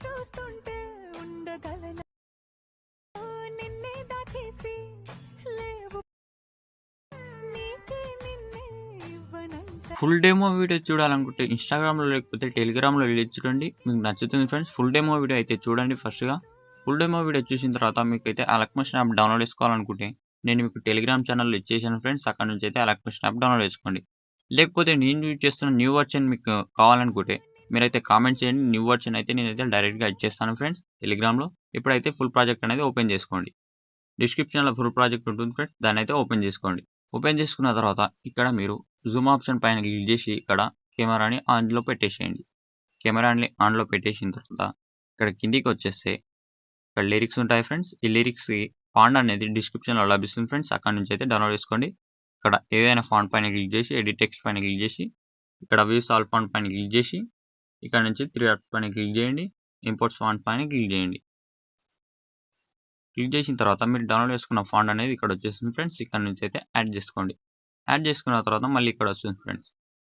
చూస్తుంటే ఉండగలనా నిన్నే దాచేసి లేవు నీకే నిన్నే ఇవ్వనంట. ఫుల్ డెమో వీడియో చూడాలనుకుంటే ఇన్స్టాగ్రామ్లో లేకపోతే టెలిగ్రామ్లో వెళ్ళి చూడండి, మీకు నచ్చుతుంది ఫ్రెండ్స్. ఫుల్ డెమో వీడియో అయితే చూడండి ఫస్ట్గా. ఫుల్ డెమో వీడియో చూసిన తర్వాత మీకైతే అలక్మోషన్ యాప్ డౌన్లోడ్ చేసుకోవాలనుకుంటే నేను మీకు టెలిగ్రామ్ ఛానల్లో ఇచ్చేసాను ఫ్రెండ్స్. అక్కడ నుంచి అయితే అలక్మోషన్ యాప్ డౌన్లోడ్ చేసుకోండి. లేకపోతే నేను యూజ్ చేస్తున్న న్యూ వర్షన్ మీకు కావాలనుకుంటే మీరైతే కామెంట్ చేయండి. న్యూ వర్షన్ అయితే నేనైతే డైరెక్ట్గా ఇచ్చేస్తాను ఫ్రెండ్స్ టెలిగ్రామ్లో. ఇప్పుడైతే ఫుల్ ప్రాజెక్ట్ అనేది ఓపెన్ చేసుకోండి. డిస్క్రిప్షన్లో ఫుల్ ప్రాజెక్ట్ ఉంటుంది ఫ్రెండ్స్, దాన్ని అయితే ఓపెన్ చేసుకోండి. ఓపెన్ చేసుకున్న తర్వాత ఇక్కడ మీరు జూమ్ ఆప్షన్ పైన క్లిక్ చేసి ఇక్కడ కెమెరాని ఆన్లో పెట్టేసేయండి. కెమెరాని ఆన్లో పెట్టేసిన తర్వాత ఇక్కడ కిందికి వచ్చేస్తే ఇక్కడ లిరిక్స్ ఉంటాయి ఫ్రెండ్స్. ఈ లిరిక్స్కి ఫాంట్ అనేది డిస్క్రిప్షన్లో లభిస్తుంది ఫ్రెండ్స్, అక్కడ నుంచి అయితే డౌన్లోడ్ చేసుకోండి. ఇక్కడ ఏదైనా ఫాంట్ పైన క్లిక్ చేసి ఎడిట్ టెక్స్ట్ పైన క్లిక్ చేసి ఇక్కడ వ్యూస్ ఆల్ ఫాంట్ పైన క్లిక్ చేసి ఇక్కడ నుంచి 3 డాట్స్ పైన క్లిక్ చేయండి. ఇంపోర్ట్స్ ఫాంట్ పైన క్లిక్ చేయండి. క్లిక్ చేసిన తర్వాత మీరు డౌన్లోడ్ చేసుకున్న ఫాంట్ అనేది ఇక్కడ వచ్చేస్తుంది ఫ్రెండ్స్. ఇక్కడ నుంచి అయితే యాడ్ చేసుకోండి. యాడ్ చేసుకున్న తర్వాత మళ్ళీ ఇక్కడ వస్తుంది ఫ్రెండ్స్.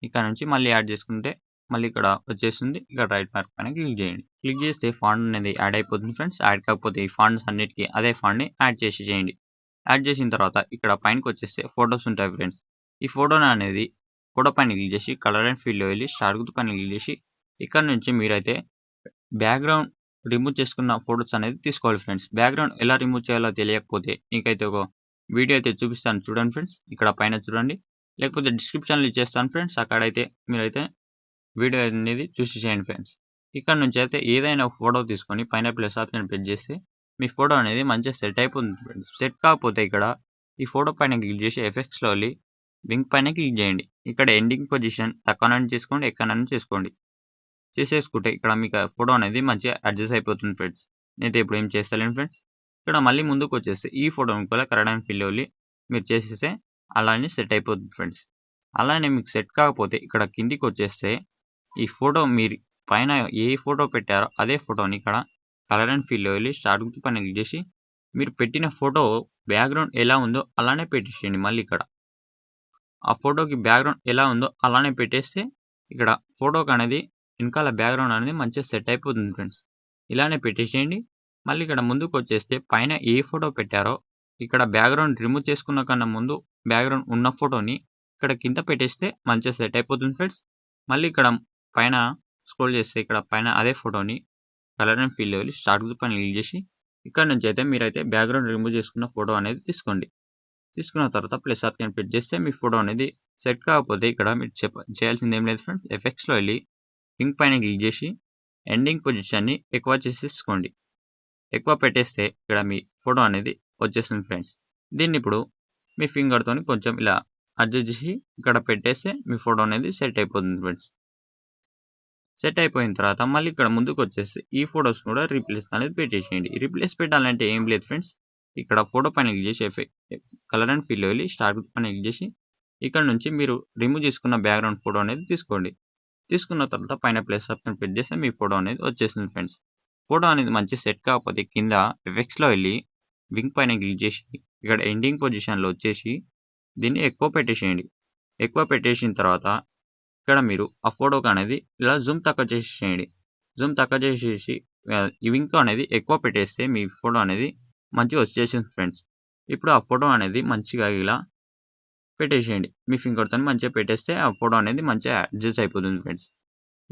ఇక్కడ నుంచి మళ్ళీ యాడ్ చేసుకుంటే మళ్ళీ ఇక్కడ వచ్చేస్తుంది. ఇక్కడ రైట్ మార్క్ పైన క్లిక్ చేయండి. క్లిక్ చేస్తే ఫాంట్ అనేది యాడ్ అయిపోతుంది ఫ్రెండ్స్. యాడ్ కాకపోతే ఈ ఫాంట్స్ అన్నిటికీ అదే ఫాంట్ని యాడ్ చేసి చేయండి. యాడ్ చేసిన తర్వాత ఇక్కడ పైనకి వచ్చేస్తే ఫొటోస్ ఉంటాయి ఫ్రెండ్స్. ఈ ఫోటోని అనేది ఫోటో పైన క్లిక్ చేసి కలర్ అండ్ ఫీల్డ్లో వెళ్ళి స్టార్ గుర్తు పైన క్లిక్ చేసి ఇక్కడ నుంచి మీరైతే బ్యాక్గ్రౌండ్ రిమూవ్ చేసుకున్న ఫొటోస్ అనేది తీసుకోవాలి ఫ్రెండ్స్. బ్యాక్గ్రౌండ్ ఎలా రిమూవ్ చేయాలో తెలియకపోతే మీకైతే ఒక వీడియో అయితే చూపిస్తాను చూడండి ఫ్రెండ్స్. ఇక్కడ పైన చూడండి, లేకపోతే డిస్క్రిప్షన్లో ఇచ్చేస్తాను ఫ్రెండ్స్. అక్కడైతే మీరైతే వీడియో అనేది చూసి చేయండి ఫ్రెండ్స్. ఇక్కడ నుంచి అయితే ఏదైనా ఒక ఫోటో తీసుకొని పైన ప్లస్ ఆప్షన్ ప్రెస్ చేస్తే మీ ఫోటో అనేది మంచిగా సెట్ అయిపోతుంది ఫ్రెండ్స్. సెట్ కాకపోతే ఇక్కడ ఈ ఫోటో పైన క్లిక్ చేసి ఎఫెక్ట్స్లో వెళ్ళి వింక్ పైన క్లిక్ చేయండి. ఇక్కడ ఎండింగ్ పొజిషన్ తక్కువనని చేసుకోండి, ఎక్కడనని చేసుకోండి. చేసేసుకుంటే ఇక్కడ మీకు ఫోటో అనేది మంచిగా అడ్జస్ట్ అయిపోతుంది ఫ్రెండ్స్. నేనైతే ఇప్పుడు ఏం చేస్తలేను ఫ్రెండ్స్. ఇక్కడ మళ్ళీ ముందుకు వచ్చేస్తే ఈ ఫోటోని కూడా కరెక్ట్ అండ్ ఫిల్ వెళ్ళి మీరు చేసేస్తే అలానే సెట్ అయిపోతుంది ఫ్రెండ్స్. అలానే మీకు సెట్ కాకపోతే ఇక్కడ కిందికి వచ్చేస్తే ఈ ఫోటో మీరు పైన ఏ ఫోటో పెట్టారో అదే ఫోటోని ఇక్కడ కలర్ అండ్ ఫిల్ వెళ్ళి స్టార్ట్ గుర్తు పైన క్లిక్ చేసి మీరు పెట్టిన ఫోటో బ్యాక్గ్రౌండ్ ఎలా ఉందో అలానే పెట్టేసేయండి. మళ్ళీ ఇక్కడ ఆ ఫోటోకి బ్యాక్గ్రౌండ్ ఎలా ఉందో అలానే పెట్టేస్తే ఇక్కడ ఫోటోకి అనేది వెనకాల బ్యాక్గ్రౌండ్ అనేది మంచిగా సెట్ అయిపోతుంది ఫ్రెండ్స్. ఇలానే పెట్టేసేయండి. మళ్ళీ ఇక్కడ ముందుకు వచ్చేస్తే పైన ఏ ఫోటో పెట్టారో ఇక్కడ బ్యాక్గ్రౌండ్ రిమూవ్ చేసుకున్న కన్నా ముందు బ్యాక్గ్రౌండ్ ఉన్న ఫోటోని ఇక్కడ కింద పెట్టేస్తే మంచిగా సెట్ అయిపోతుంది ఫ్రెండ్స్. మళ్ళీ ఇక్కడ పైన స్క్రోల్ చేస్తే ఇక్కడ పైన అదే ఫోటోని కలర్ అండ్ ఫిల్ వెళ్ళి స్టార్ట్ గుర్తు పైన క్లిక్ చేసి ఇక్కడ నుంచి అయితే మీరైతే బ్యాక్గ్రౌండ్ రిమూవ్ చేసుకున్న ఫోటో అనేది తీసుకోండి. తీసుకున్న తర్వాత ప్లస్ ఆప్షన్ ప్రెస్ చేస్తే మీ ఫోటో అనేది సెట్ కాకపోతే ఇక్కడ మీరు చేయాల్సింది ఏం లేదు ఫ్రెండ్స్. ఎఫెక్ట్స్లో వెళ్ళి పింక్ పైన క్లిక్ చేసి ఎండింగ్ పొజిషన్ని ఎక్కువ చేసేసుకోండి. ఎక్కువ పెట్టేస్తే ఇక్కడ మీ ఫోటో అనేది వచ్చేస్తుంది ఫ్రెండ్స్. దీన్ని ఇప్పుడు మీ ఫింగర్తో కొంచెం ఇలా అడ్జస్ట్ చేసి ఇక్కడ పెట్టేస్తే మీ ఫోటో అనేది సెట్ అయిపోతుంది ఫ్రెండ్స్. సెట్ అయిపోయిన తర్వాత మళ్ళీ ఇక్కడ ముందుకు వచ్చేసి ఈ ఫొటోస్ కూడా రీప్లేస్ అనేది పెట్టేసేయండి. రీప్లేస్ పెట్టాలంటే ఏం లేదు ఫ్రెండ్స్. ఇక్కడ ఫోటో పైన క్లిక్ చేసి కలర్ అండ్ ఫిల్ వెళ్ళి స్టార్ పైన క్లిక్ చేసి ఇక్కడ నుంచి మీరు రిమూవ్ చేసుకున్న బ్యాక్గ్రౌండ్ ఫోటో అనేది తీసుకోండి. తీసుకున్న తర్వాత పైన ప్లస్ ఆప్షన్ ప్రెస్ చేస్తే మీ ఫోటో అనేది వచ్చేస్తుంది ఫ్రెండ్స్. ఫోటో అనేది మంచి సెట్ కాకపోతే కింద ఎఫెక్ట్స్లో వెళ్ళి వింక్ పైన క్లిక్ చేసి ఇక్కడ ఎండింగ్ పొజిషన్లో వచ్చేసి దీన్ని ఎక్కువ పెట్టేసేయండి. ఎక్కువ పెట్టేసిన తర్వాత ఇక్కడ మీరు ఆ ఫోటోకి అనేది ఇలా జూమ్ తక్కువ చేసేయండి. జూమ్ తక్కువ చేసేసి ఈ వింక్ అనేది ఎక్కువ పెట్టేస్తే మీ ఫోటో అనేది మంచిగా వచ్చేసింది ఫ్రెండ్స్. ఇప్పుడు ఆ ఫోటో అనేది మంచిగా ఇలా పెట్టేసేయండి. మీ ఫింగర్తో మంచిగా పెట్టేస్తే ఆ ఫోటో అనేది మంచిగా అడ్జస్ట్ అయిపోతుంది ఫ్రెండ్స్.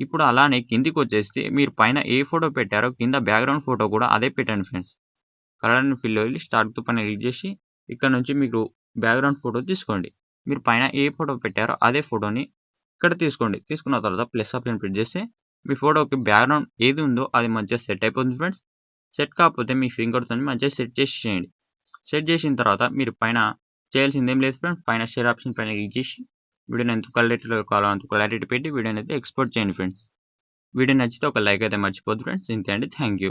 ఇప్పుడు అలానే కిందికి వచ్చేస్తే మీరు పైన ఏ ఫోటో పెట్టారో కింద బ్యాక్గ్రౌండ్ ఫోటో కూడా అదే పెట్టండి ఫ్రెండ్స్. కలర్ అండ్ ఫిల్ వెళ్ళి స్టార్ట్ పైన క్లిక్ చేసి ఇక్కడ నుంచి మీకు బ్యాక్గ్రౌండ్ ఫోటో తీసుకోండి. మీరు పైన ఏ ఫోటో పెట్టారో అదే ఫోటోని ఇక్కడ తీసుకోండి. తీసుకున్న తర్వాత ప్లస్ ఆప్షన్ ప్రెస్ చేస్తే మీ ఫోటోకి బ్యాక్గ్రౌండ్ ఏది ఉందో అది మంచిగా సెట్ అయిపోతుంది ఫ్రెండ్స్. సెట్ కాకపోతే మీ ఫింగర్తో మంచిగా సెట్ చేసి చేయండి. సెట్ చేసిన తర్వాత మీరు పైన చేయాల్సింది ఏం లేదు ఫ్రెండ్స్. పైన షేర్ ఆప్షన్ పైన క్లిక్ చేసి వీడియోని ఎంత క్వాలిటీలో కావాలో అంత క్వాలిటీ పెట్టి వీడియోని అయితే ఎక్స్పోర్ట్ చేయండి ఫ్రెండ్స్. వీడియో నచ్చితే ఒక లైక్ అయితే మర్చిపోద్దు ఫ్రెండ్స్. ఇంతే అండి. Thank you.